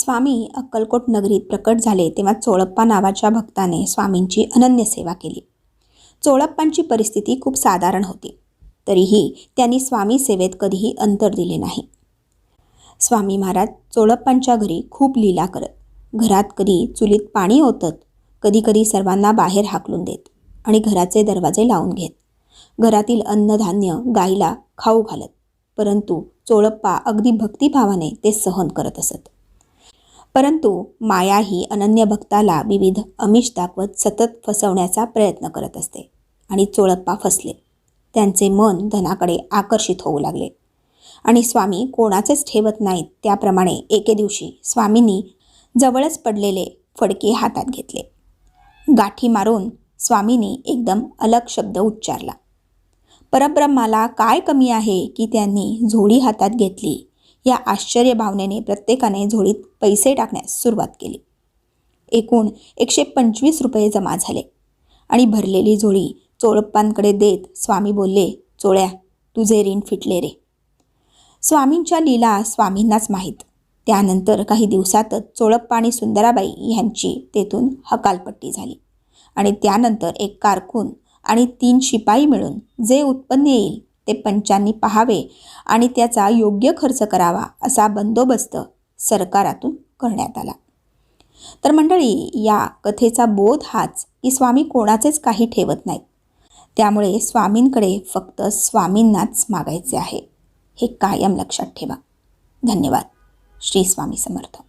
स्वामी अक्कलकोट नगरीत प्रकट झाले तेव्हा चोळप्पा नावाच्या भक्ताने स्वामींची अनन्य सेवा केली. चोळप्पांची परिस्थिती खूप साधारण होती, तरीही त्यांनी स्वामी सेवेत कधीही अंतर दिले नाही. स्वामी महाराज चोळप्पांच्या घरी खूप लीला करत. घरात कधी चुलीत पाणी ओतत, कधी सर्वांना बाहेर हाकलून देत आणि घराचे दरवाजे लावून घेत. घरातील अन्नधान्य गाईला खाऊ घालत, परंतु चोळप्पा अगदी भक्तिभावाने ते सहन करत असत. परंतु माया ही अनन्य भक्ताला विविध आमिष दाखवत सतत फसवण्याचा प्रयत्न करत असते आणि चोळप्पा फसले. त्यांचे मन धनाकडे आकर्षित होऊ लागले आणि स्वामी कोणाचेच ठेवत नाहीत त्याप्रमाणे एके दिवशी स्वामींनी जवळच पडलेले फडके हातात घेतले. गाठी मारून स्वामींनी एकदम अलग शब्द उच्चारला. परब्रह्माला काय कमी आहे की त्यांनी झोळी हातात घेतली. या आश्चर्य भावनेने प्रत्येकाने झोळीत पैसे टाकण्यास सुरुवात केली. एकूण 125 रुपये जमा झाले आणि भरलेली झोळी चोळप्पांकडे देत स्वामी बोलले, चोळ्या, तुझे ऋण फिटले रे. स्वामींच्या लीला स्वामींनाच माहीत. त्यानंतर काही दिवसातच चोळप्पा आणि सुंदराबाई यांची तेथून हकालपट्टी झाली आणि त्यानंतर एक कारकून आणि 3 शिपाई मिळून जे उत्पन्न येईल ते पंचांनी पाहावे आणि त्याचा योग्य खर्च करावा असा बंदोबस्त सरकारातून करण्यात आला. तर मंडळी, या कथेचा बोध हाच की स्वामी कोणाचेच काही ठेवत नाहीत. त्यामुळे स्वामींकडे फक्त स्वामींनाच मागायचे आहे, हे कायम लक्षात ठेवा. धन्यवाद. श्री स्वामी समर्थ.